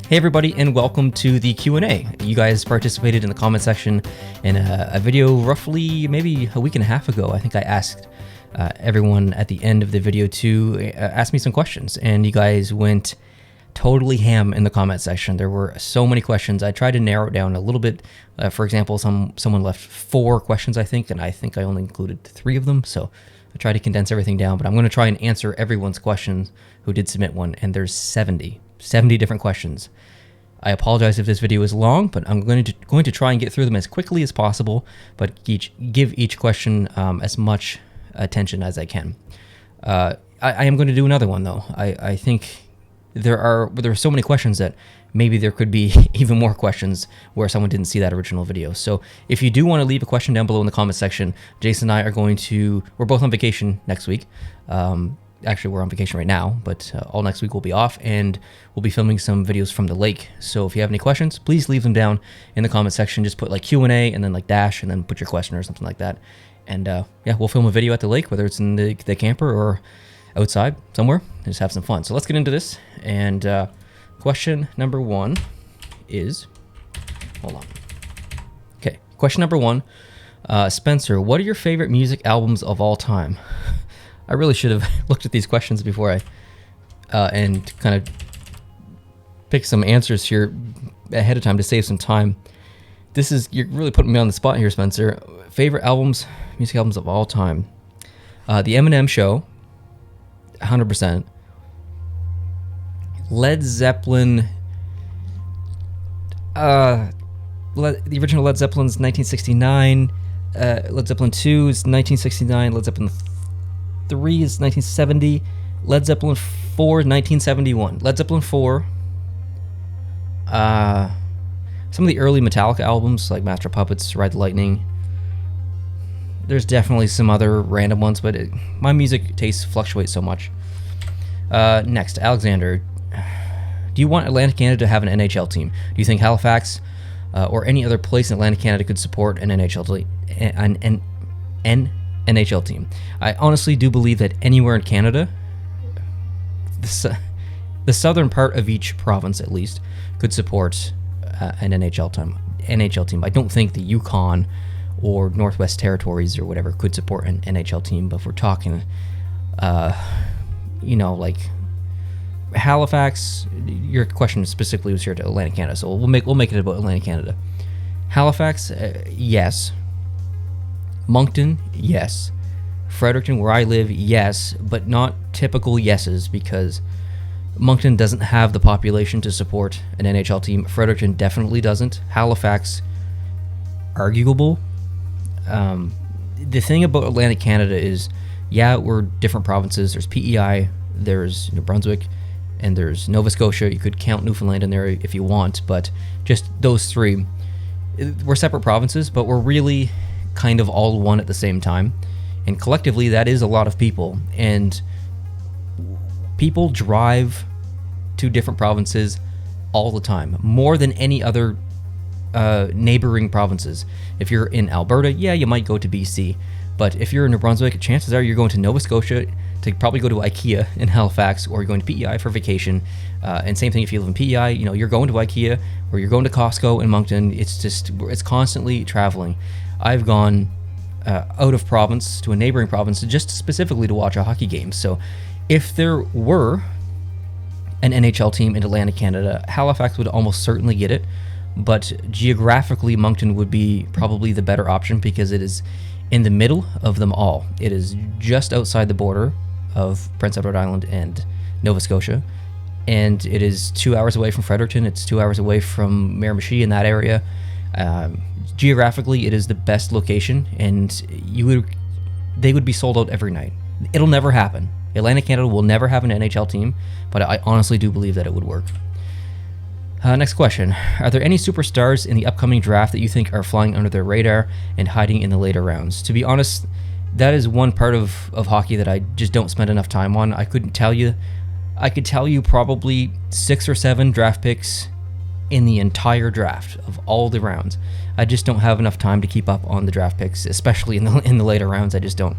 Hey everybody, and welcome to the Q&A. You guys participated in the comment section in a video roughly maybe a week and a half ago. I think I asked everyone at the end of the video to ask me some questions, and you guys went totally ham in the comment section. There were so many questions. I tried to narrow it down a little bit. For example, someone left 4 questions, I think, and I think I only included 3 of them, so I tried to condense everything down, but I'm going to try and answer everyone's questions who did submit one, and there's 70 different questions. I apologize if this video is long, but I'm going to try and get through them as quickly as possible, but give each question as much attention as I can. I am going to do another one though. I think there are so many questions that maybe there could be even more questions where someone didn't see that original video. So if you do want to leave a question down below in the comment section, Jason and I we're both on vacation next week. Actually, we're on vacation right now, but all next week we'll be off, and we'll be filming some videos from the lake. So if you have any questions, please leave them down in the comment section. Just put like Q&A and then like dash and then put your question or something like that. And yeah, we'll film a video at the lake, whether it's in the camper or outside somewhere, and just have some fun. So let's get into this. And question number 1 is, hold on. Okay, question number 1, Spencer, what are your favorite music albums of all time? I really should have looked at these questions before I and kind of picked some answers here ahead of time to save some time. You're really putting me on the spot here, Spencer. Favorite music albums of all time. The Eminem Show, 100%. Led Zeppelin, the original Led Zeppelin's 1969. Led Zeppelin 2 is 1969. Led Zeppelin 3 is 1970. Led Zeppelin 4 is 1971. Led Zeppelin 4. Some of the early Metallica albums like Master of Puppets, Ride the Lightning. There's definitely some other random ones, but my music tastes fluctuate so much. Next, Alexander. Do you want Atlantic Canada to have an NHL team? Do you think Halifax or any other place in Atlantic Canada could support an NHL team? I honestly do believe that anywhere in Canada, the southern part of each province at least, could support an NHL team. I don't think the Yukon or Northwest Territories or whatever could support an NHL team, but if we're talking, like Halifax, your question specifically was here to Atlantic Canada, so we'll make it about Atlantic Canada. Halifax, yes. Moncton, yes. Fredericton, where I live, yes, but not typical yeses, because Moncton doesn't have the population to support an NHL team. Fredericton definitely doesn't. Halifax, arguable. The thing about Atlantic Canada is, yeah, we're different provinces. There's PEI, there's New Brunswick, and there's Nova Scotia. You could count Newfoundland in there if you want, but just those 3. We're separate provinces, but we're really kind of all one at the same time, and collectively that is a lot of people, and people drive to different provinces all the time, more than any other neighboring provinces. If you're in Alberta, yeah, you might go to BC, but if you're in New Brunswick, chances are you're going to Nova Scotia to probably go to IKEA in Halifax, or you're going to PEI for vacation, and same thing if you live in PEI, you're going to IKEA or you're going to Costco in Moncton. It's constantly traveling. I've gone out of province to a neighboring province just specifically to watch a hockey game. So if there were an NHL team in Atlantic Canada, Halifax would almost certainly get it, but geographically Moncton would be probably the better option because it is in the middle of them all. It is just outside the border of Prince Edward Island and Nova Scotia, and it is 2 hours away from Fredericton. It's 2 hours away from Miramichi in that area. Geographically, it is the best location, and they would be sold out every night. It'll never happen. Atlantic Canada will never have an NHL team, but I honestly do believe that it would work. Next question. Are there any superstars in the upcoming draft that you think are flying under their radar and hiding in the later rounds? To be honest, that is one part of hockey that I just don't spend enough time on. I couldn't tell you. I could tell you probably 6 or 7 draft picks in the entire draft of all the rounds. I just don't have enough time to keep up on the draft picks, especially in the later rounds. I just don't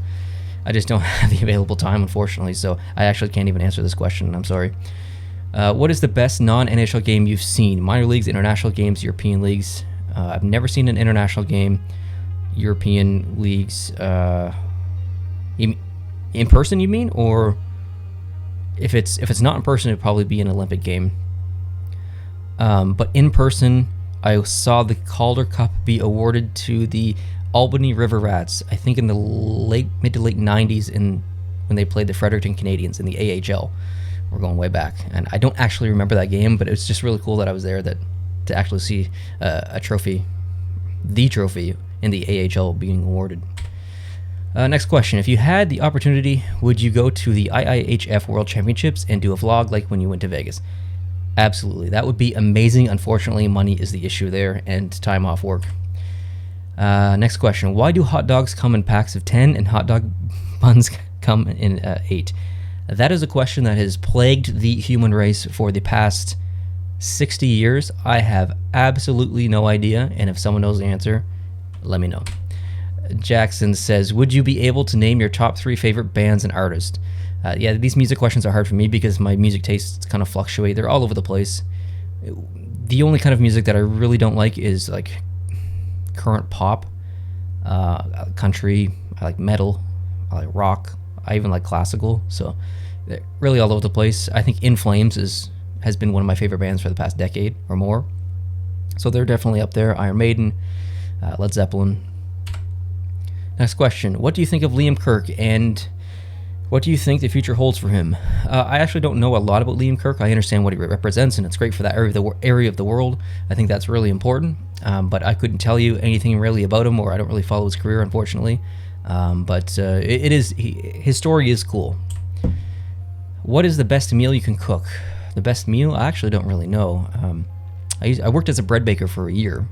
have the available time, unfortunately. So I actually can't even answer this question. I'm sorry. What is the best non-NHL game you've seen? Minor leagues, international games, European leagues. I've never seen an international game. European leagues. In person, you mean? Or if it's not in person, it'd probably be an Olympic game. But in person, I saw the Calder Cup be awarded to the Albany River Rats, I think in the mid to late 90s when they played the Fredericton Canadians in the AHL. We're going way back. And I don't actually remember that game, but it's just really cool that I was there to actually see the trophy in the AHL being awarded. Next question. If you had the opportunity, would you go to the IIHF World Championships and do a vlog like when you went to Vegas? Absolutely. That would be amazing. Unfortunately, money is the issue there and time off work. Next question. Why do hot dogs come in packs of 10 and hot dog buns come in 8? That is a question that has plagued the human race for the past 60 years. I have absolutely no idea, and if someone knows the answer, let me know. Jackson says, would you be able to name your top 3 favorite bands and artists? Yeah, these music questions are hard for me because my music tastes kind of fluctuate. They're all over the place. The only kind of music that I really don't like is like current pop, country. I like metal. I like rock. I even like classical. So they're really all over the place. I think In Flames has been one of my favorite bands for the past decade or more. So they're definitely up there. Iron Maiden, Led Zeppelin. Next question. What do you think of Liam Kirk, and what do you think the future holds for him? I actually don't know a lot about Liam Kirk. I understand what he represents, and it's great for that area of the world. I think that's really important. But I couldn't tell you anything really about him, or I don't really follow his career, unfortunately. But his story is cool. What is the best meal you can cook? The best meal? I actually don't really know. I worked as a bread baker for a year.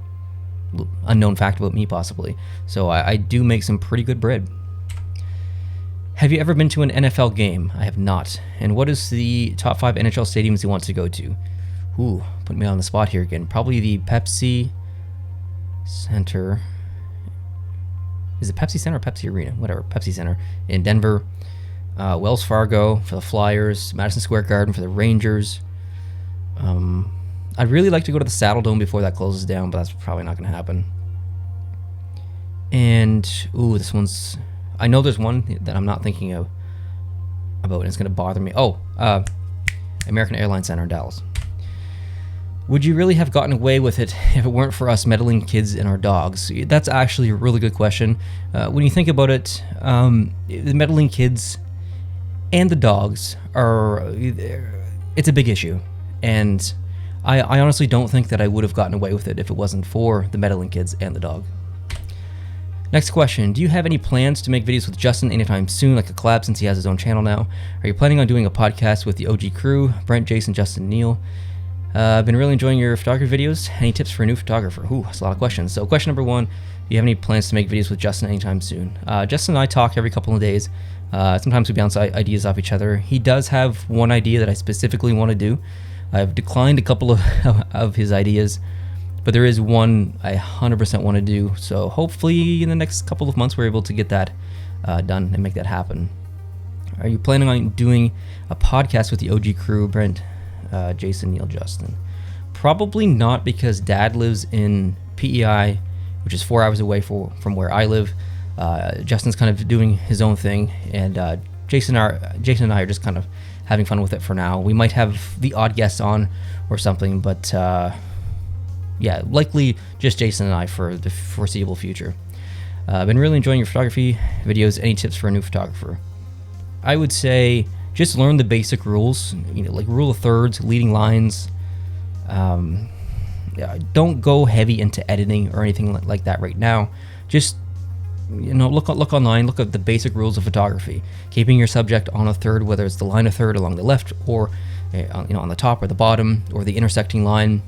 Unknown fact about me, possibly. So I do make some pretty good bread. Have you ever been to an NFL game? I have not. And what is the top 5 NHL stadiums you want to go to? Ooh, put me on the spot here again. Probably the Pepsi Center. Is it Pepsi Center or Pepsi Arena? Whatever, Pepsi Center in Denver. Wells Fargo for the Flyers. Madison Square Garden for the Rangers. I'd really like to go to the Saddle Dome before that closes down, but that's probably not going to happen. And, ooh, this one's... I know there's one that I'm not thinking about, and it's going to bother me. Oh, American Airlines Center in Dallas. Would you really have gotten away with it if it weren't for us meddling kids and our dogs? That's actually a really good question. When you think about it, the meddling kids and the dogs it's a big issue. And I honestly don't think that I would have gotten away with it if it wasn't for the meddling kids and the dog. Next question. Do you have any plans to make videos with Justin anytime soon, like a collab, since he has his own channel now? Are you planning on doing a podcast with the OG crew, Brent, Jason, Justin, Neil? I've been really enjoying your photography videos. Any tips for a new photographer? Ooh, that's a lot of questions. So question number 1, do you have any plans to make videos with Justin anytime soon? Justin and I talk every couple of days. Sometimes we bounce ideas off each other. He does have one idea that I specifically want to do. I've declined a couple of his ideas, but there is one I 100% want to do. So hopefully in the next couple of months we're able to get that done and make that happen. Are you planning on doing a podcast with the OG crew, Brent, Jason, Neil, Justin? Probably not, because Dad lives in PEI, which is 4 hours away from where I live. Justin's kind of doing his own thing, and Jason and I are just kind of having fun with it for now. We might have the odd guest on or something, but yeah, likely just Jason and I for the foreseeable future. I've been really enjoying your photography videos. Any tips for a new photographer? I would say just learn the basic rules, like rule of thirds, leading lines. Don't go heavy into editing or anything like that right now. Just look online, look at the basic rules of photography. Keeping your subject on a third, whether it's the line of third along the left or on the top or the bottom or the intersecting line.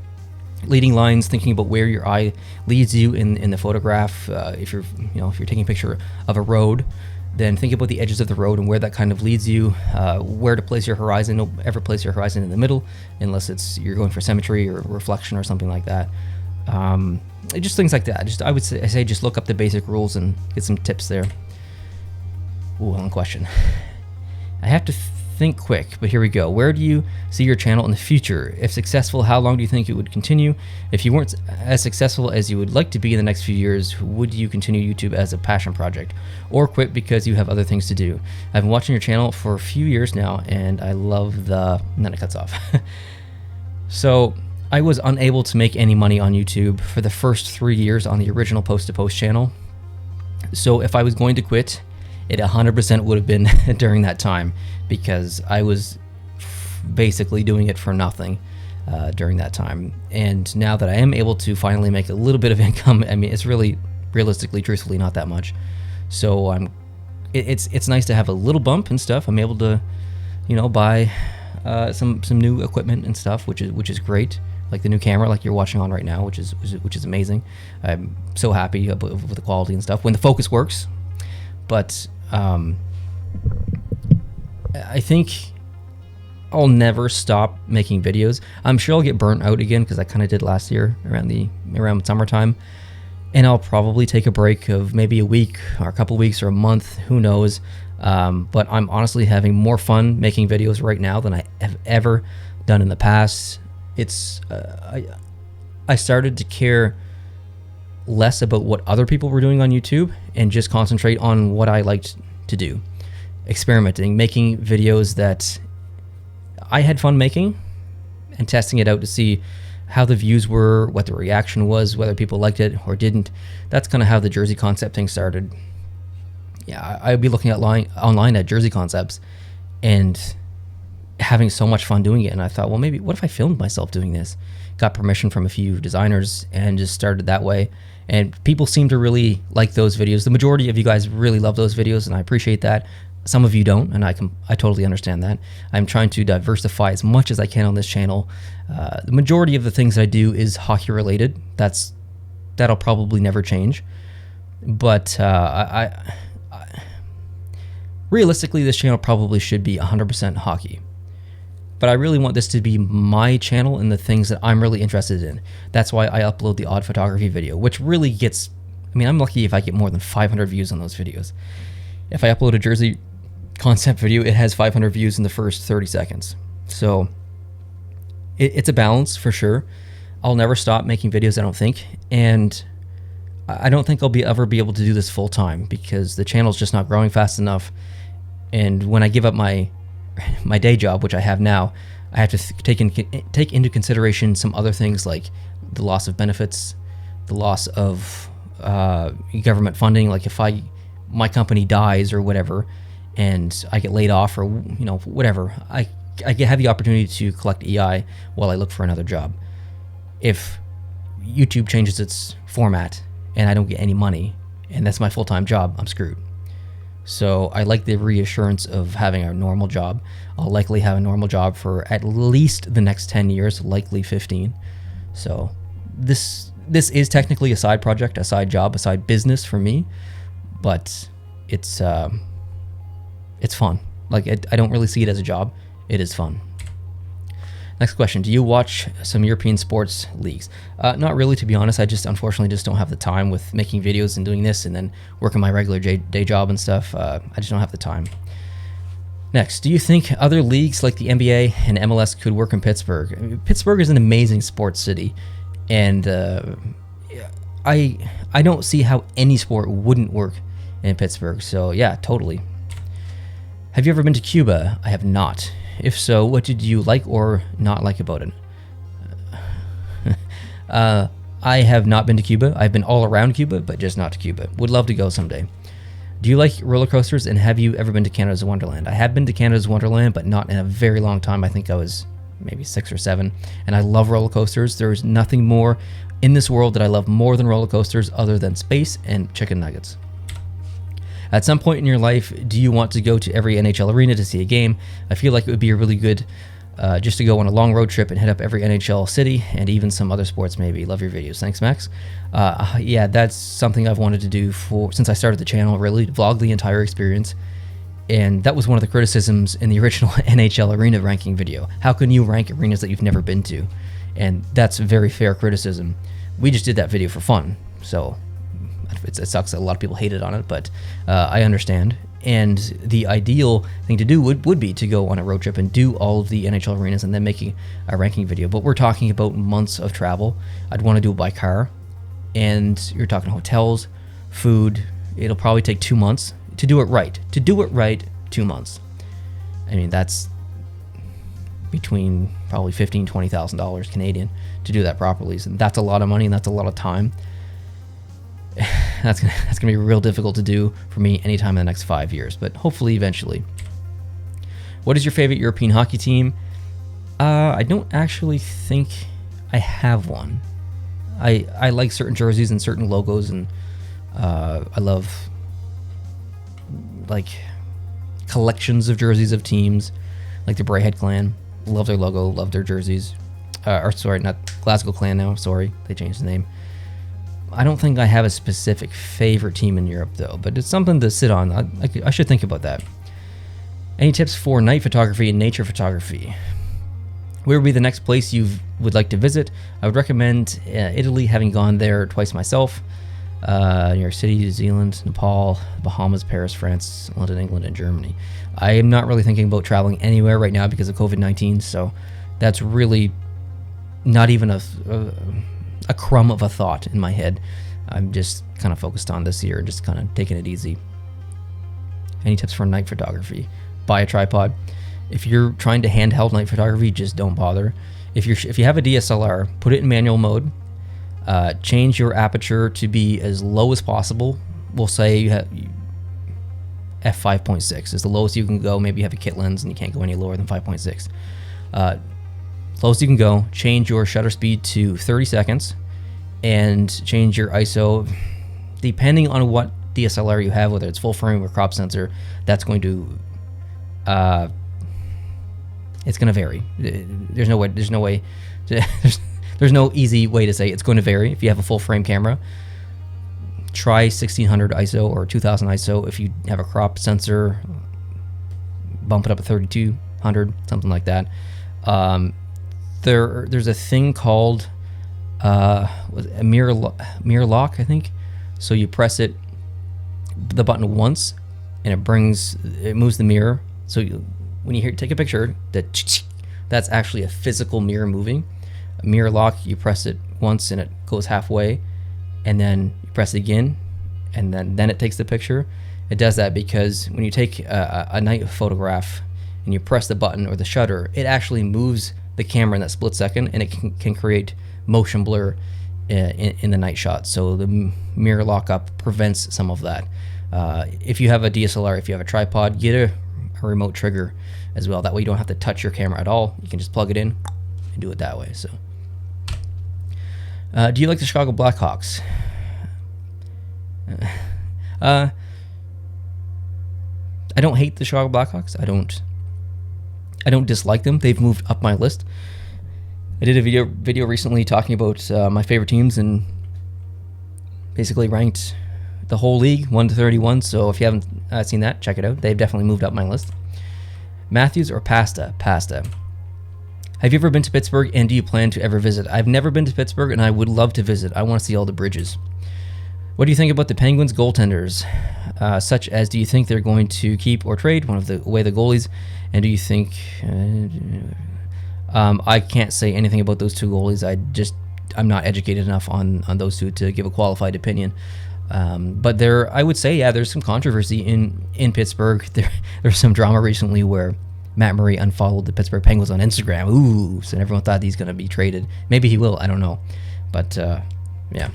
Leading lines, thinking about where your eye leads you in the photograph. If you're taking a picture of a road, then think about the edges of the road and where that kind of leads you. Where to place your horizon. Don't ever place your horizon in the middle unless you're going for symmetry or reflection or something like that. Just things like that. I say just look up the basic rules and get some tips there. Ooh, long question. I have to think quick, but here we go. Where do you see your channel in the future? If successful, how long do you think it would continue? If you weren't as successful as you would like to be in the next few years, would you continue YouTube as a passion project or quit because you have other things to do? I've been watching your channel for a few years now and I love the... and then it cuts off. So I was unable to make any money on YouTube for the first 3 years on the original post-to-post channel. So if I was going to quit, it 100% would have been during that time, because I was basically doing it for nothing during that time. And now that I am able to finally make a little bit of income, I mean, it's really, realistically, truthfully, not that much. So it's nice to have a little bump and stuff. I'm able to, you know, buy some new equipment and stuff, which is great. Like the new camera, like you're watching on right now, which is amazing. I'm so happy with the quality and stuff when the focus works. But I think I'll never stop making videos. I'm sure I'll get burnt out again, because I kind of did last year around summertime, and I'll probably take a break of maybe a week or a couple weeks or a month, who knows. But I'm honestly having more fun making videos right now than I have ever done in the past. It's I started to care less about what other people were doing on YouTube and just concentrate on what I liked to do. Experimenting, making videos that I had fun making, and testing it out to see how the views were, what the reaction was, whether people liked it or didn't. That's kind of how the jersey concept thing started. Yeah, I'd be looking at online at jersey concepts and having so much fun doing it, and I thought, well, maybe what if I filmed myself doing this? Got permission from a few designers and just started that way, and people seem to really like those videos. The majority of you guys really love those videos, and I appreciate that. Some of you don't, and I totally understand that. I'm trying to diversify as much as I can on this channel. The majority of the things I do is hockey related. That'll probably never change, but realistically, this channel probably should be 100% hockey. But I really want this to be my channel and the things that I'm really interested in. That's why I upload the odd photography video, which really gets, I mean, I'm lucky if I get more than 500 views on those videos. If I upload a jersey concept video, it has 500 views in the first 30 seconds. So it's a balance for sure. I'll never stop making videos, I don't think. And I don't think I'll ever be able to do this full time, because the channel's just not growing fast enough. And when I give up my day job, which I have now, I have to take into consideration some other things, like the loss of benefits, the loss of government funding. Like if my company dies or whatever, and I get laid off or whatever, I have the opportunity to collect EI while I look for another job. If YouTube changes its format and I don't get any money, and that's my full-time job, I'm screwed. So I like the reassurance of having a normal job. I'll likely have a normal job for at least the next 10 years, likely 15. So this is technically a side project, a side job, a side business for me, but it's fun. Like I don't really see it as a job. It is fun. Next question. Do you watch some European sports leagues? Not really, to be honest. I unfortunately don't have the time with making videos and doing this and then working my regular day job and stuff. I just don't have the time. Next, do you think other leagues like the NBA and MLS could work in Pittsburgh? Pittsburgh is an amazing sports city, and I don't see how any sport wouldn't work in Pittsburgh. So yeah, totally. Have you ever been to Cuba? I have not. If so, what did you like or not like about it? I have not been to Cuba. I've been all around Cuba, but just not to Cuba. Would love to go someday. Do you like roller coasters, and have you ever been to Canada's Wonderland? I have been to Canada's Wonderland, but not in a very long time. I think I was maybe 6 or 7, and I love roller coasters. There's nothing more in this world that I love more than roller coasters other than space and chicken nuggets. At some point in your life, do you want to go to every NHL arena to see a game? I feel like it would be a really good just to go on a long road trip and hit up every NHL city and even some other sports maybe. Love your videos. Thanks, Max. Yeah, that's something I've wanted to do since I started the channel, really, vlog the entire experience. And that was one of the criticisms in the original NHL arena ranking video. How can you rank arenas that you've never been to? And that's a very fair criticism. We just did that video for fun, so it sucks that a lot of people hated on it, but I understand. And the ideal thing to do would be to go on a road trip and do all of the NHL arenas and then making a ranking video. But we're talking about months of travel. I'd want to do it by car. And you're talking hotels, food. It'll probably take 2 months to do it right. To do it right, 2 months. I mean, that's between probably $15,000 to $20,000 Canadian to do that properly. So that's a lot of money and that's a lot of time. That's gonna be real difficult to do for me anytime in the next 5 years, but hopefully eventually. What is your favorite European hockey team? I don't actually think I have one. I like certain jerseys and certain logos, and I love like collections of jerseys of teams, like the Brayhead Clan. Love their logo, love their jerseys. Or sorry, not Glasgow Clan now. Sorry, they changed the name. I don't think I have a specific favorite team in Europe, though, but it's something to sit on. I should think about that. Any tips for night photography and nature photography? Where would be the next place you would like to visit? I would recommend Italy, having gone there twice myself. New York City, New Zealand, Nepal, Bahamas, Paris, France, London, England, and Germany. I am not really thinking about traveling anywhere right now because of COVID-19, so that's really not even a crumb of a thought in my head. I'm just kind of focused on this year, just kind of taking it easy. Any tips for night photography? Buy a tripod. If you're trying to handheld night photography, just don't bother. If you have a DSLR, put it in manual mode. Change your aperture to be as low as possible. We'll say you have f5.6 is the lowest you can go. Maybe you have a kit lens and you can't go any lower than 5.6. Lowest you can go. Change your shutter speed to 30 seconds and change your ISO depending on what DSLR you have, whether it's full frame or crop sensor. That's going to it's going to vary. There's no easy way to say it's going to vary. If you have a full frame camera, try 1600 ISO or 2000 ISO. If you have a crop sensor, bump it up to 3200, something like that. There's a thing called a mirror lock, I think. So you press the button once, and it moves the mirror. So when you take a picture, that's actually a physical mirror moving. A mirror lock, you press it once and it goes halfway, and then you press it again, and then it takes the picture. It does that because when you take a night photograph and you press the button or the shutter, it actually moves the camera in that split second, and it can create motion blur in the night shot. So the mirror lockup prevents some of that. If you have a DSLR, if you have a tripod, get a remote trigger as well. That way you don't have to touch your camera at all. You can just plug it in and do it that way. So, do you like the Chicago Blackhawks? I don't hate the Chicago Blackhawks. I don't dislike them. They've moved up my list. I did a video recently talking about my favorite teams and basically ranked the whole league 1 to 31. So if you haven't seen that, check it out. They've definitely moved up my list. Matthews or Pasta? Pasta. Have you ever been to Pittsburgh, and do you plan to ever visit? I've never been to Pittsburgh, and I would love to visit. I want to see all the bridges. What do you think about the Penguins goaltenders? Such as, do you think they're going to keep or trade one of the goalies? And do you think... I can't say anything about those two goalies. I'm not educated enough on those two to give a qualified opinion. But I would say, yeah, there's some controversy in Pittsburgh. There's some drama recently where Matt Murray unfollowed the Pittsburgh Penguins on Instagram. Ooh, so everyone thought he's going to be traded. Maybe he will, I don't know. But, yeah.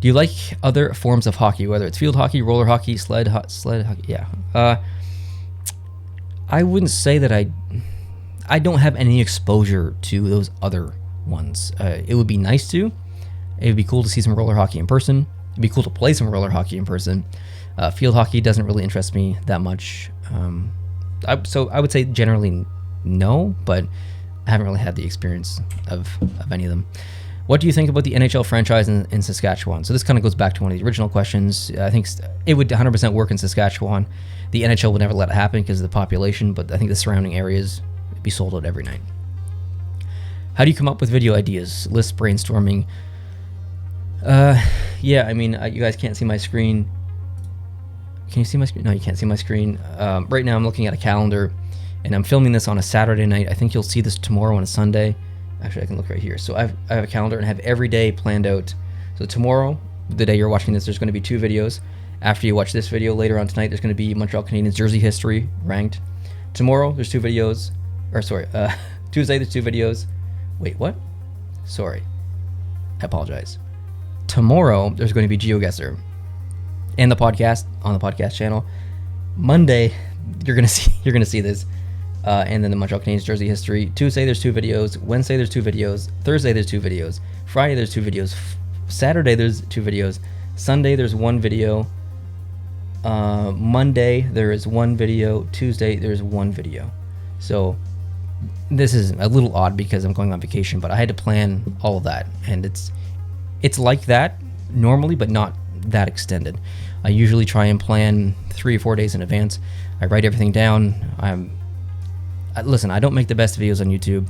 Do you like other forms of hockey, whether it's field hockey, roller hockey, sled hockey? Yeah. I wouldn't say that I don't have any exposure to those other ones. It would be nice to. It would be cool to see some roller hockey in person. It'd be cool to play some roller hockey in person. Field hockey doesn't really interest me that much. So I would say generally no, but I haven't really had the experience of any of them. What do you think about the NHL franchise in Saskatchewan? So this kind of goes back to one of the original questions. I think it would 100% work in Saskatchewan. The NHL would never let it happen because of the population, but I think the surrounding areas would be sold out every night. How do you come up with video ideas? List brainstorming. Yeah, I mean, you guys can't see my screen. Can you see my screen? No, you can't see my screen. Right now I'm looking at a calendar, and I'm filming this on a Saturday night. I think you'll see this tomorrow on a Sunday. Actually, I can look right here. So I have a calendar and have every day planned out. So tomorrow, the day you're watching this, there's going to be 2 videos. After you watch this video, later on tonight, there's going to be Montreal Canadiens jersey history ranked. Tomorrow, there's 2 videos. Or sorry, Tuesday, there's 2 videos. Wait, what? Sorry. I apologize. Tomorrow, there's going to be GeoGuessr and the podcast on the podcast channel. Monday, you're gonna see this, and then the Montreal Canadiens jersey history. Tuesday, there's 2 videos. Wednesday, there's 2 videos. Thursday, there's 2 videos. Friday, there's 2 videos. Saturday, there's 2 videos. Sunday, there's 1 video. Monday, there is 1 video. Tuesday, there's 1 video. So this is a little odd because I'm going on vacation, but I had to plan all of that, and it's like that normally, but not that extended. I usually try and plan 3 or 4 days in advance. I write everything down. Listen, I don't make the best videos on YouTube.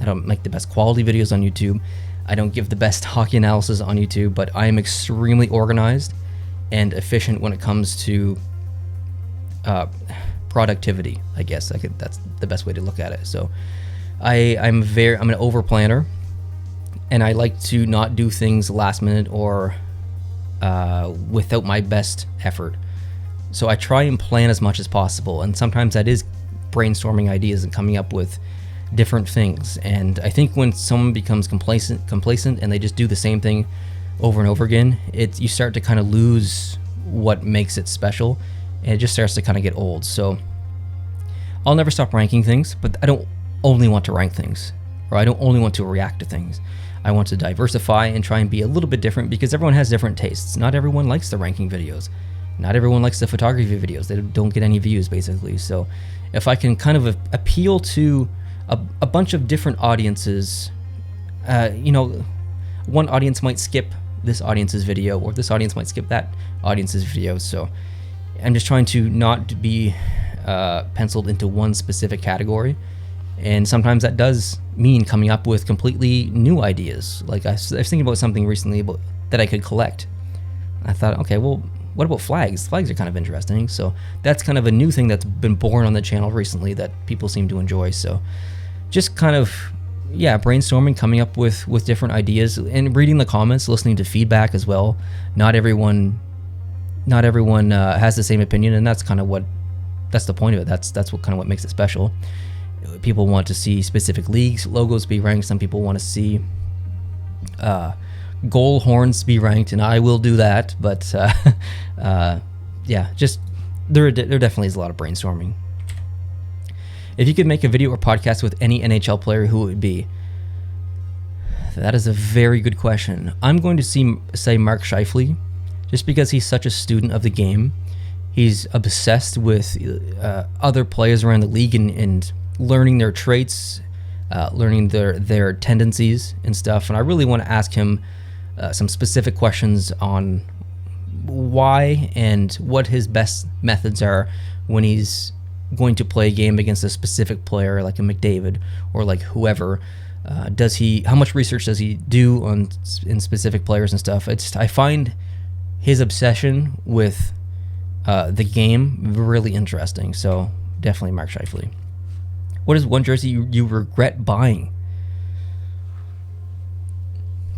I don't make the best quality videos on YouTube. I don't give the best hockey analysis on YouTube, but I am extremely organized and efficient when it comes to productivity, I guess. That's the best way to look at it. So I'm an over planner, and I like to not do things last minute or without my best effort. So I try and plan as much as possible, and sometimes that is brainstorming ideas and coming up with different things. And I think when someone becomes complacent and they just do the same thing over and over again, you start to kind of lose what makes it special, and it just starts to kind of get old. So I'll never stop ranking things, but I don't only want to rank things, or I don't only want to react to things. I want to diversify and try and be a little bit different, because everyone has different tastes. Not everyone likes the ranking videos. Not everyone likes the photography videos. They don't get any views, basically. So if I can kind of appeal to a bunch of different audiences, one audience might skip this audience's video, or this audience might skip that audience's video. So I'm just trying to not be penciled into one specific category. And sometimes that does mean coming up with completely new ideas. Like I was thinking about something recently that I could collect. I thought, okay, well, what about flags? Flags are kind of interesting. So that's kind of a new thing that's been born on the channel recently that people seem to enjoy. So just kind of, brainstorming, coming up with different ideas, and reading the comments, listening to feedback as well. Not everyone has the same opinion, and that's the point of it. That's what makes it special. People want to see specific leagues logos be ranked. Some people want to see goal horns be ranked, and I will do that. But just there definitely is a lot of brainstorming. If you could make a video or podcast with any NHL player, who it would be? That is a very good question. I'm going to say Mark Scheifele, just because he's such a student of the game. He's obsessed with other players around the league and learning their traits, learning their tendencies and stuff. And I really want to ask him some specific questions on why and what his best methods are when he's going to play a game against a specific player, like a McDavid or like whoever. How much research does he do in specific players and stuff? I find his obsession with the game really interesting. So definitely Mark Scheifele. What is one jersey you regret buying?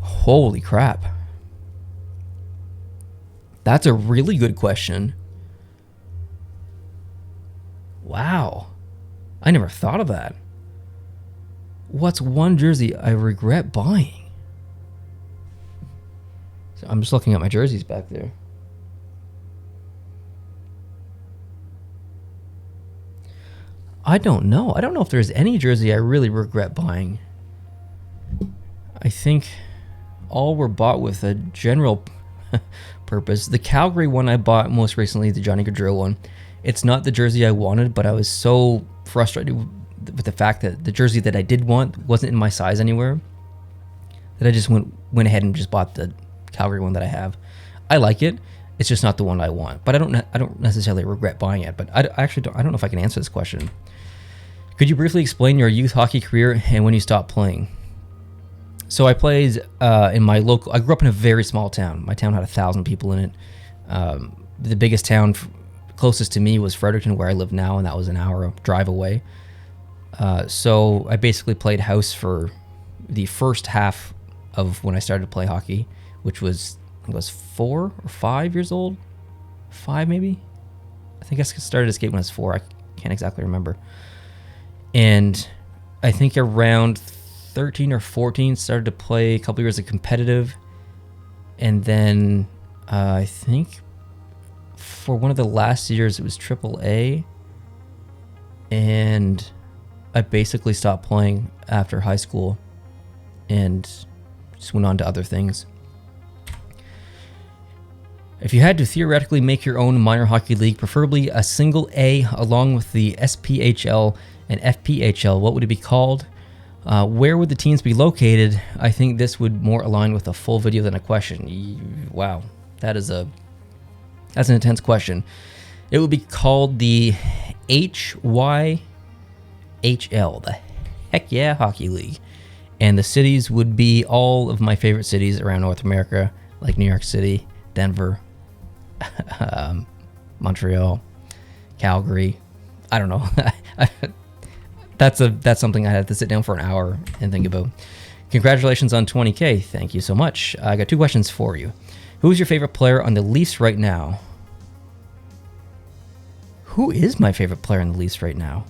Holy crap. That's a really good question. Wow. I never thought of that. What's one jersey I regret buying? So I'm just looking at my jerseys back there. I don't know. I don't know if there's any jersey I really regret buying. I think all were bought with a general purpose. The Calgary one I bought most recently, the Johnny Gaudreau one. It's not the jersey I wanted, but I was so frustrated with the fact that the jersey that I did want wasn't in my size anywhere, that I just went ahead and just bought the Calgary one that I have. I like it. It's just not the one I want. But I don't necessarily regret buying it. But I don't know if I can answer this question. Could you briefly explain your youth hockey career and when you stopped playing? So I played in my I grew up in a very small town. My town had 1,000 people in it. The biggest town closest to me was Fredericton, where I live now, and that was an hour drive away. So I basically played house for the first half of when I started to play hockey, which was, I think I was 4 or 5 years old. 5 maybe? I think I started to skate when I was 4. I can't exactly remember. And I think around 13 or 14 started to play a couple years of competitive. And then I think for one of the last years it was AAA. And I basically stopped playing after high school and just went on to other things. If you had to theoretically make your own minor hockey league, preferably a single A along with the SPHL and FPHL, what would it be called? Where would the teams be located? I think this would more align with a full video than a question. Wow, that's an intense question. It would be called the HYHL, the Heck Yeah Hockey League. And the cities would be all of my favorite cities around North America, like New York City, Denver, Montreal, Calgary. I don't know. That's something I had to sit down for an hour and think about. Congratulations on 20K. Thank you so much. I got 2 questions for you. Who is your favorite player on the Leafs right now? Who is my favorite player on the Leafs right now?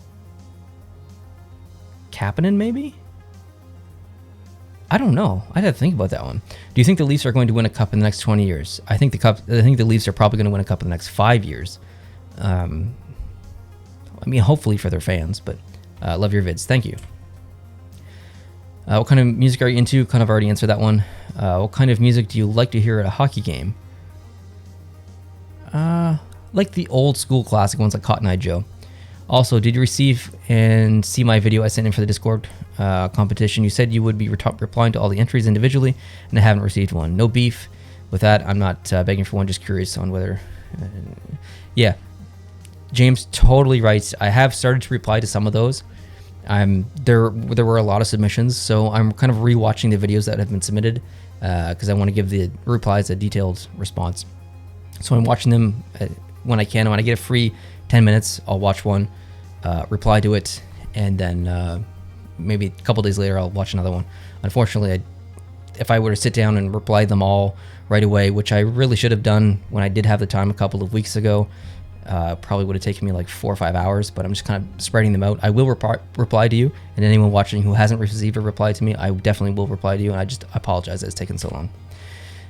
Kapanen, maybe? I don't know. I'd have to think about that one. Do you think the Leafs are going to win a cup in the next 20 years? I think the Leafs are probably going to win a cup in the next 5 years. I mean, hopefully for their fans, but love your vids. Thank you. What kind of music are you into? Kind of already answered that one. What kind of music do you like to hear at a hockey game? Like the old school classic ones like Cotton Eye Joe. Also, did you receive and see my video I sent in for the Discord competition? You said you would be replying to all the entries individually, and I haven't received one. No beef with that. I'm not begging for one, just curious on whether... yeah, James, totally right. I have started to reply to some of those. There were a lot of submissions, so I'm kind of rewatching the videos that have been submitted because I want to give the replies a detailed response. So I'm watching them when I can. And when I get a free 10 minutes, I'll watch one, reply to it, and then maybe a couple days later I'll watch another one. Unfortunately, if I were to sit down and reply them all right away, which I really should have done when I did have the time a couple of weeks ago, probably would have taken me like 4 or 5 hours, but I'm just kind of spreading them out. I will reply to you, and anyone watching who hasn't received a reply to me, I definitely will reply to you, and I just apologize that it's taken so long.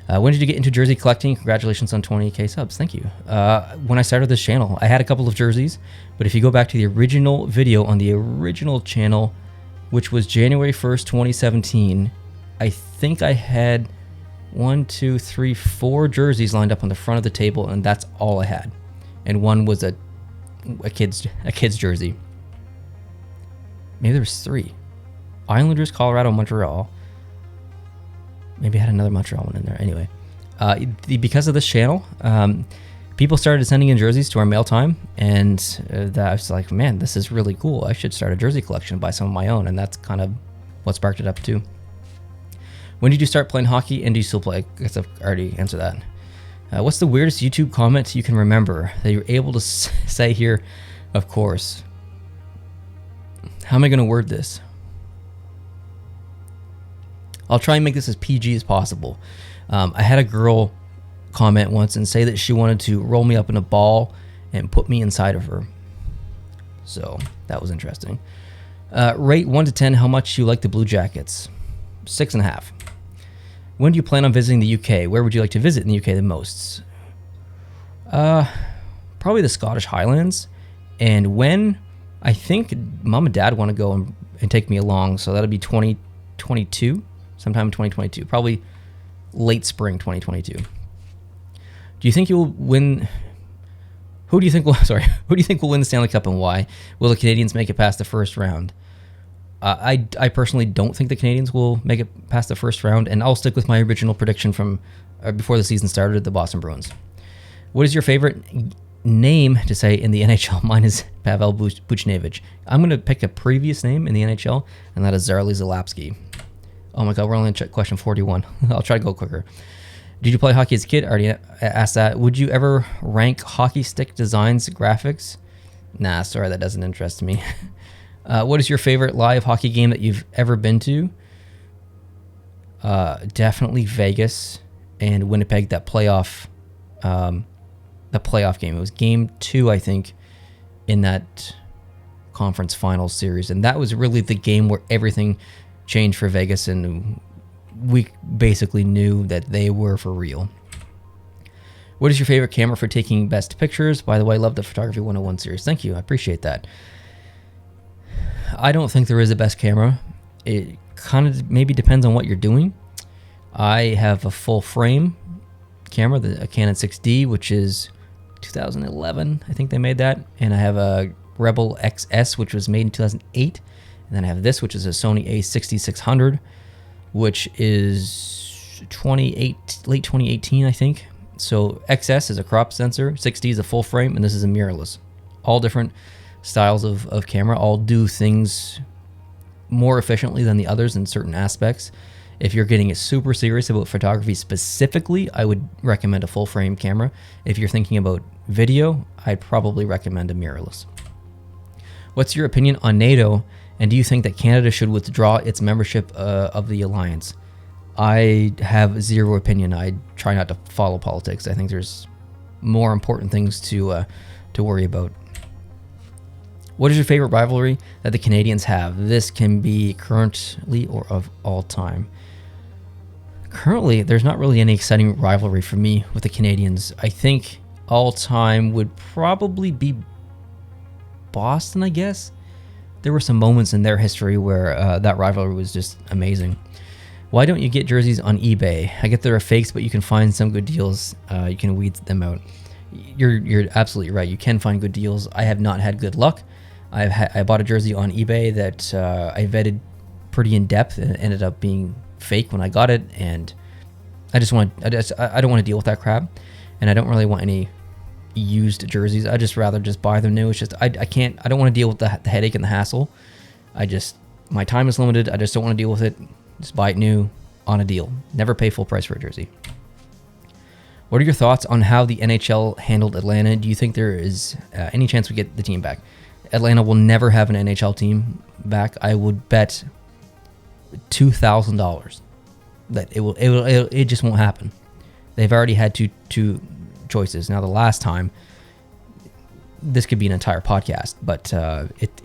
When did you get into jersey collecting? Congratulations on 20K subs. Thank you. When I started this channel, I had a couple of jerseys, but if you go back to the original video on the original channel, which was January 1st, 2017, I think I had 1, 2, 3, 4 jerseys lined up on the front of the table, and that's all I had. And one was a kid's jersey. Maybe there was 3. Islanders, Colorado, Montreal. Maybe I had another Montreal one in there. Anyway, because of this channel, people started sending in jerseys to our mail time, and I was like, man, this is really cool. I should start a jersey collection, buy some of my own, and that's kind of what sparked it up too. When did you start playing hockey, and do you still play? I guess I've already answered that. What's the weirdest YouTube comment you can remember that you're able to say here? Of course. How am I going to word this? I'll try and make this as PG as possible. I had a girl comment once and say that she wanted to roll me up in a ball and put me inside of her. So that was interesting. Rate 1 to 10 how much you like the Blue Jackets. 6.5. When do you plan on visiting the UK? Where would you like to visit in the UK the most? Probably the Scottish Highlands. And when, I think Mom and Dad want to go and take me along, so that'll be 2022. Sometime in 2022, probably late spring 2022. Do you think you'll win? Who do you think will win the Stanley Cup, and why? Will the Canadians make it past the first round? I personally don't think the Canadians will make it past the first round, and I'll stick with my original prediction from before the season started, the Boston Bruins. What is your favorite name to say in the NHL? Mine is Pavel Buchnevich. I'm going to pick a previous name in the NHL, and that is Zarli Zalapsky. Oh my God, we're only on question 41. I'll try to go quicker. Did you play hockey as a kid? I already asked that. Would you ever rank hockey stick designs, graphics? Nah, sorry, that doesn't interest me. What is your favorite live hockey game that you've ever been to? Definitely Vegas and Winnipeg. That playoff, the playoff game. It was game 2, I think, in that conference finals series, and that was really the game where everything changed for Vegas, and we basically knew that they were for real. What is your favorite camera for taking best pictures? By the way, I love the Photography 101 series. Thank you. I appreciate that. I don't think there is a best camera. It kind of maybe depends on what you're doing. I have a full frame camera, a Canon 6D, which is 2011. I think they made that. And I have a Rebel XS, which was made in 2008. And then I have this, which is a Sony A6600, which is late 2018, I think. So XS is a crop sensor, 6D is a full frame, and this is a mirrorless. All different styles of camera, all do things more efficiently than the others in certain aspects. If you're getting super serious about photography specifically, I would recommend a full frame camera. If you're thinking about video, I'd probably recommend a mirrorless. What's your opinion on NATO, and do you think that Canada should withdraw its membership of the alliance? I have zero opinion. I try not to follow politics. I think there's more important things to worry about. What is your favorite rivalry that the Canadians have? This can be currently or of all time. Currently, there's not really any exciting rivalry for me with the Canadians. I think all time would probably be Boston, I guess. There were some moments in their history where that rivalry was just amazing. Why don't you get jerseys on eBay? I get there are fakes, but you can find some good deals. You can weed them out. You're absolutely right. You can find good deals. I have not had good luck. I bought a jersey on eBay that I vetted pretty in depth, and it ended up being fake when I got it. And I don't want to deal with that crap, and I don't really want any used jerseys. I just rather just buy them new. It's just I don't want to deal with the headache and the hassle. My time is limited. I just don't want to deal with it. Just buy it new on a deal. Never pay full price for a jersey. What are your thoughts on how the NHL handled Atlanta? Do you think there is any chance we get the team back? Atlanta will never have an NHL team back. I would bet $2,000 that it just won't happen. They've already had two choices. Now the last time, this could be an entire podcast, but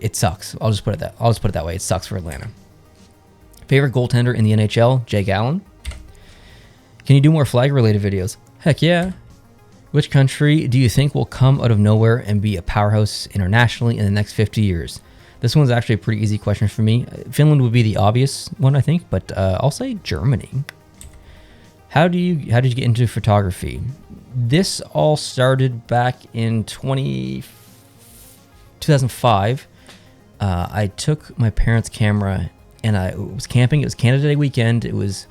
it sucks. I'll just put it that way. It sucks for Atlanta. Favorite goaltender in the NHL, Jake Allen. Can you do more flag-related videos? Heck yeah. Which country do you think will come out of nowhere and be a powerhouse internationally in the next 50 years? This one's actually a pretty easy question for me. Finland would be the obvious one, I think, but I'll say Germany. How did you get into photography? This all started back in 2005. I took my parents' camera and I was camping. It was Canada Day weekend. It was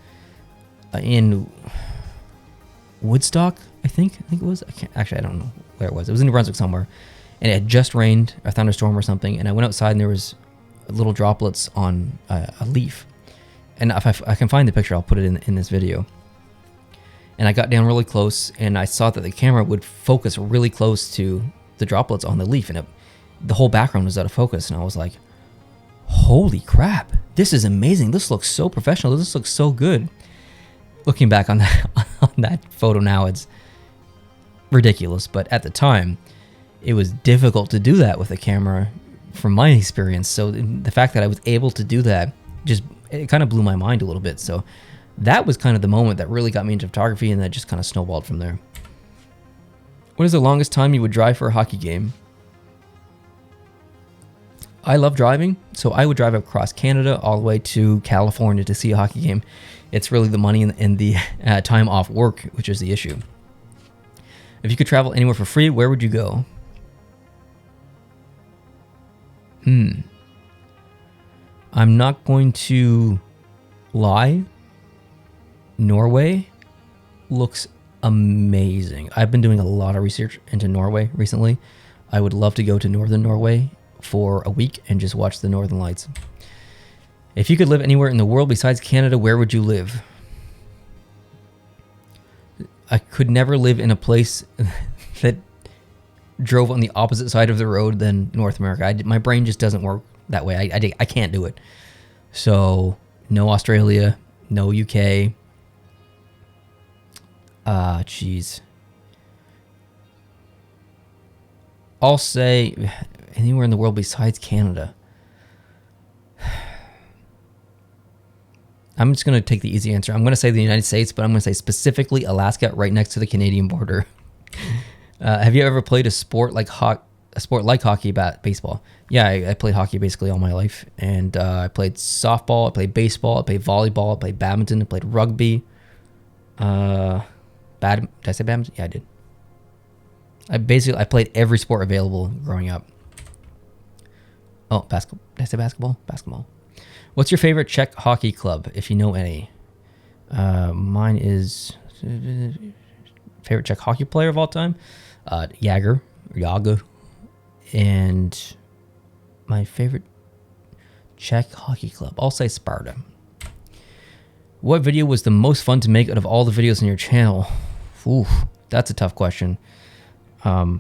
in Woodstock, I think it was. I don't know where it was. It was in New Brunswick somewhere. And it had just rained, a thunderstorm or something. And I went outside and there was little droplets on a leaf. And if I can find the picture, I'll put it in this video. And I got down really close and I saw that the camera would focus really close to the droplets on the leaf. And the whole background was out of focus. And I was like, holy crap, this is amazing. This looks so professional. This looks so good. Looking back on that photo now, it's ridiculous. But at the time, it was difficult to do that with a camera from my experience. So the fact that I was able to do that, it kind of blew my mind a little bit. So that was kind of the moment that really got me into photography, and that just kind of snowballed from there. What is the longest time you would drive for a hockey game? I love driving, so I would drive across Canada all the way to California to see a hockey game. It's really the money and the time off work, which is the issue. If you could travel anywhere for free, where would you go? I'm not going to lie. Norway looks amazing. I've been doing a lot of research into Norway recently. I would love to go to northern Norway for a week and just watch the northern lights. If you could live anywhere in the world besides Canada, where would you live? I could never live in a place that drove on the opposite side of the road than North America. My brain just doesn't work that way. I can't do it. So no Australia, no UK. Jeez. I'll say anywhere in the world besides Canada. I'm just going to take the easy answer. I'm going to say the United States, but I'm going to say specifically Alaska, right next to the Canadian border. Have you ever played a sport like hockey, baseball? Yeah, I played hockey basically all my life, and I played softball, I played baseball, I played volleyball, I played badminton, I played rugby. Did I say badminton? Yeah, I did. I played every sport available growing up. Oh, basketball. Did I say basketball? Basketball. What's your favorite Czech hockey club, if you know any? Mine is favorite Czech hockey player of all time, Jagr. And my favorite Czech hockey club, I'll say Sparta. What video was the most fun to make out of all the videos on your channel? Ooh, that's a tough question. I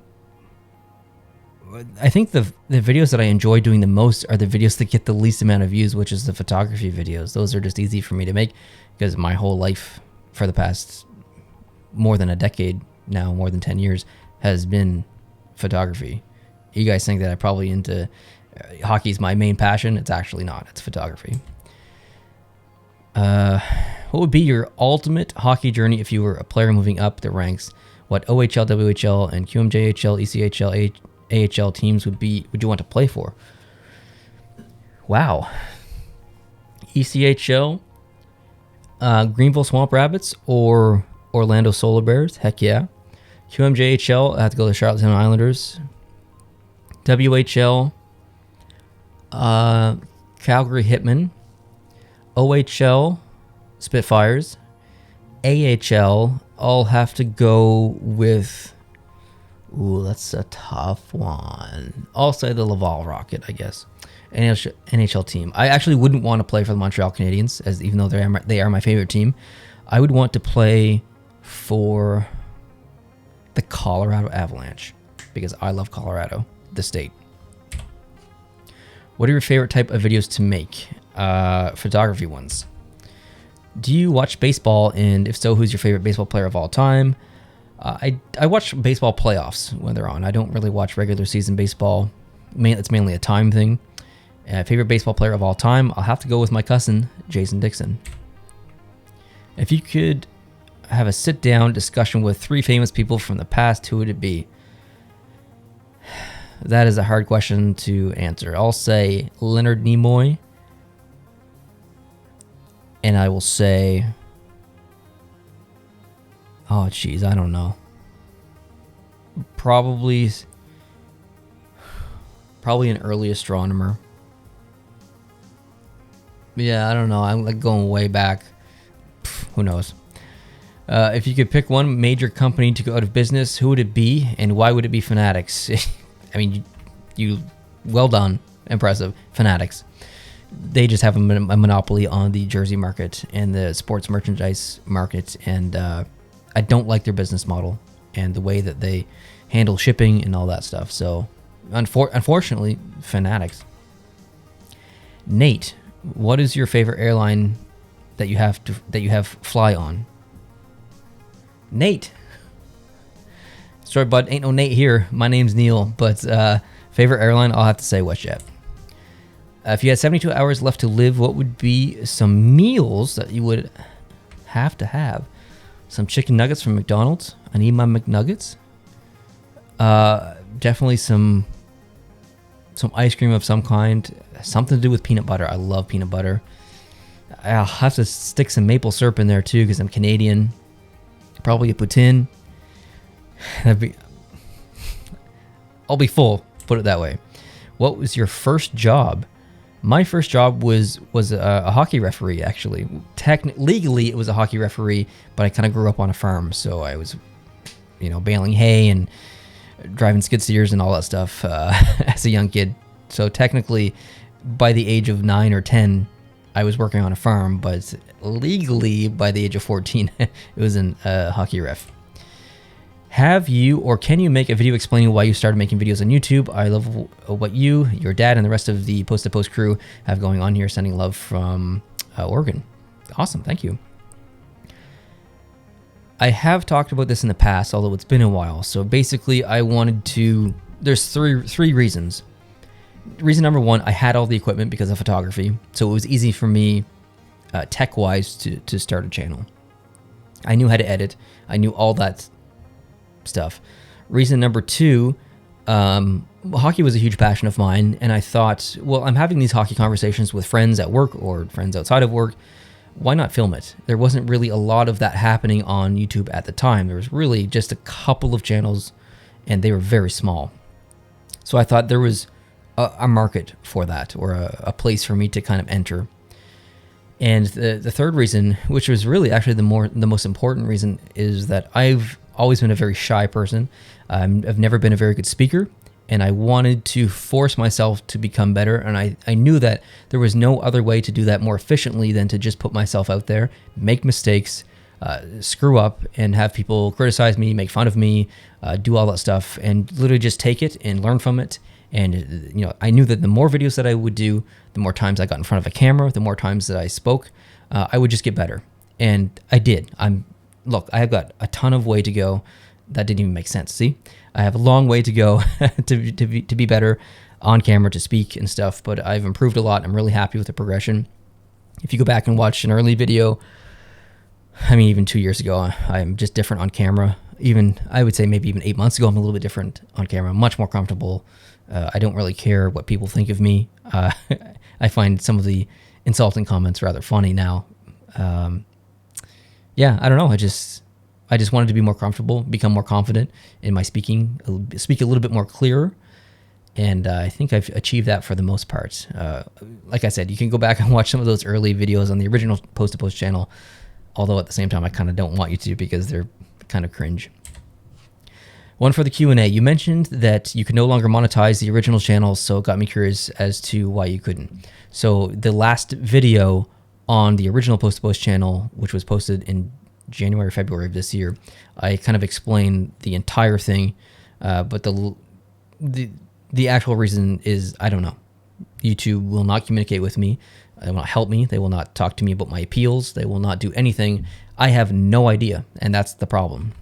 think the videos that I enjoy doing the most are the videos that get the least amount of views, which is the photography videos. Those are just easy for me to make because my whole life for the past more than a decade now, more than 10 years, has been photography. You guys think that I'm probably into hockey is my main passion. It's actually not. It's photography. What would be your ultimate hockey journey if you were a player moving up the ranks? What OHL, WHL, and QMJHL, ECHL, AHL teams would you want to play for? Wow. ECHL, Greenville Swamp Rabbits or Orlando Solar Bears? Heck yeah. QMJHL, I have to go to the Charlottetown Islanders. WHL, Calgary Hitmen. OHL, Spitfires. AHL, I'll have to go with... Ooh, that's a tough one. I'll say the Laval Rocket, I guess. NHL team. I actually wouldn't want to play for the Montreal Canadiens, even though they are my favorite team. I would want to play for the Colorado Avalanche because I love Colorado, the state. What are your favorite type of videos to make? Photography ones. Do you watch baseball? And if so, who's your favorite baseball player of all time? I watch baseball playoffs when they're on. I don't really watch regular season baseball. It's mainly a time thing. Favorite baseball player of all time? I'll have to go with my cousin, Jason Dixon. If you could have a sit-down discussion with 3 famous people from the past, who would it be? That is a hard question to answer. I'll say Leonard Nimoy. And I will say... Oh, jeez, I don't know. Probably an early astronomer. Yeah, I don't know. I'm like going way back. Who knows? If you could pick one major company to go out of business, who would it be, and why would it be Fanatics? I mean, you well done, impressive, Fanatics. They just have a monopoly on the jersey market and the sports merchandise market, and I don't like their business model and the way that they handle shipping and all that stuff. So, unfortunately, Fanatics. Nate, what is your favorite airline that you have fly on? Nate. Sorry, bud, ain't no Nate here. My name's Neil, but favorite airline, I'll have to say WestJet. If you had 72 hours left to live, what would be some meals that you would have to have? Some chicken nuggets from McDonald's. I need my McNuggets. Definitely some ice cream of some kind. Something to do with peanut butter. I love peanut butter. I'll have to stick some maple syrup in there too because I'm Canadian. Probably a poutine. I'll be full, put it that way. What was your first job? My first job was a hockey referee, actually. Legally, it was a hockey referee, but I kind of grew up on a farm, so I was, baling hay and driving skid steers and all that stuff as a young kid. So technically, by the age of 9 or 10, I was working on a farm, but legally by the age of 14, it was in a hockey ref. Have you or can you make a video explaining why you started making videos on YouTube? I love what you, your dad, and the rest of the Post to Post crew have going on here. Sending love from Oregon. Awesome, thank you. I have talked about this in the past, although it's been a while. So basically, I wanted to. There's three reasons. Reason number one, I had all the equipment because of photography, so it was easy for me, tech-wise, to start a channel. I knew how to edit. I knew all that stuff. Reason number two, hockey was a huge passion of mine, and I thought, well, I'm having these hockey conversations with friends at work or friends outside of work. Why not film it? There wasn't really a lot of that happening on YouTube at the time. There was really just a couple of channels, and they were very small. So I thought there was a market for that, or a place for me to kind of enter. And the third reason, which was really actually the most important reason, is that I've always been a very shy person. I've never been a very good speaker, and I wanted to force myself to become better. And I knew that there was no other way to do that more efficiently than to just put myself out there, make mistakes, screw up, and have people criticize me, make fun of me, do all that stuff, and literally just take it and learn from it. And, you know, I knew that the more videos that I would do, the more times I got in front of a camera, the more times that I spoke, I would just get better. And I did. Look, I have got a ton of way to go. That didn't even make sense. See, I have a long way to go to be better on camera, to speak and stuff, but I've improved a lot. I'm really happy with the progression. If you go back and watch an early video, I mean, even 2 years ago, I'm just different on camera. Even, I would say maybe even 8 months ago, I'm a little bit different on camera. I'm much more comfortable. I don't really care what people think of me. I find some of the insulting comments rather funny now. Yeah, I don't know. I just wanted to be more comfortable, become more confident in my speaking, speak a little bit more clearer. And I think I've achieved that for the most part. Like I said, you can go back and watch some of those early videos on the original Post to Post channel. Although at the same time, I kind of don't want you to, because they're kind of cringe. One for the Q&A. You mentioned that you could no longer monetize the original channel, so it got me curious as to why you couldn't. So the last video on the original Post to Post channel, which was posted in January or February of this year, I kind of explained the entire thing, but the actual reason is, I don't know. YouTube will not communicate with me. They will not help me. They will not talk to me about my appeals. They will not do anything. I have no idea, and that's the problem.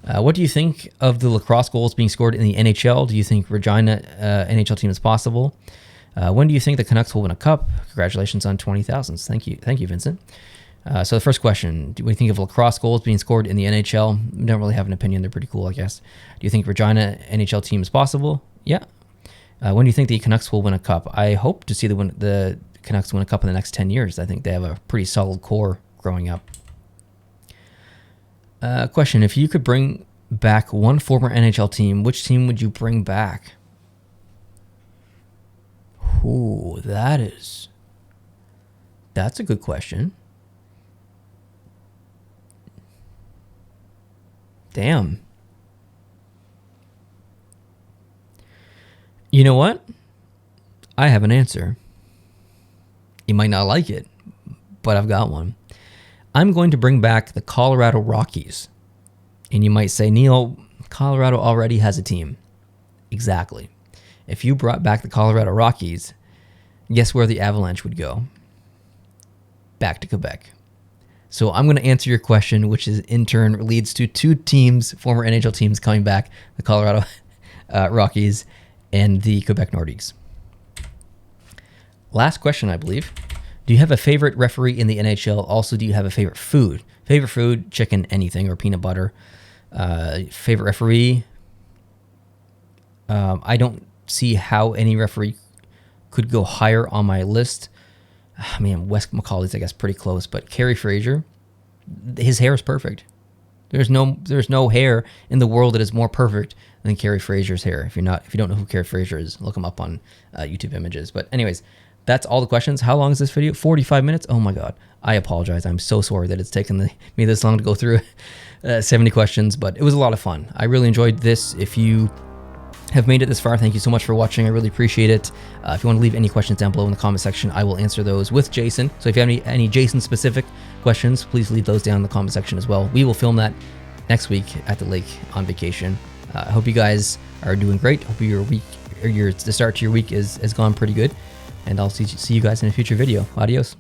What do you think of the lacrosse goals being scored in the NHL? Do you think Regina NHL team is possible? When do you think the Canucks will win a cup? Congratulations on 20,000. Thank you, Vincent. So the first question, do we think of lacrosse goals being scored in the NHL? We don't really have an opinion. They're pretty cool, I guess. Do you think Regina NHL team is possible? Yeah. When do you think the Canucks will win a cup? I hope to see the Canucks win a cup in the next 10 years. I think they have a pretty solid core growing up. Question, if you could bring back one former NHL team, which team would you bring back? Ooh, that's a good question. Damn. You know what? I have an answer. You might not like it, but I've got one. I'm going to bring back the Colorado Rockies. And you might say, Neil, Colorado already has a team. Exactly. If you brought back the Colorado Rockies, guess where the Avalanche would go? Back to Quebec. So I'm going to answer your question, which is in turn leads to two teams, former NHL teams coming back, the Colorado Rockies and the Quebec Nordiques. Last question, I believe. Do you have a favorite referee in the NHL? Also, do you have a favorite food? Favorite food, chicken, anything, or peanut butter. Favorite referee? I don't see how any referee could go higher on my list. I mean, Wes McCauley's, I guess, pretty close, but Kerry Fraser, his hair is perfect. There's no hair in the world that is more perfect than Kerry Fraser's hair. If you don't know who Kerry Fraser is, look him up on YouTube images. But anyways, that's all the questions. How long is this video? 45 minutes? Oh my God. I apologize. I'm so sorry that it's taken me this long to go through 70 questions, but it was a lot of fun. I really enjoyed this. If you have made it this far, thank you so much for watching. I really appreciate it. If you want to leave any questions down below in the comment section, I will answer those with Jason. So if you have any Jason specific questions, please leave those down in the comment section as well. We will film that next week at the lake on vacation. I hope you guys are doing great. Hope your week, or the start to your week has gone pretty good. And I'll see you guys in a future video. Adios.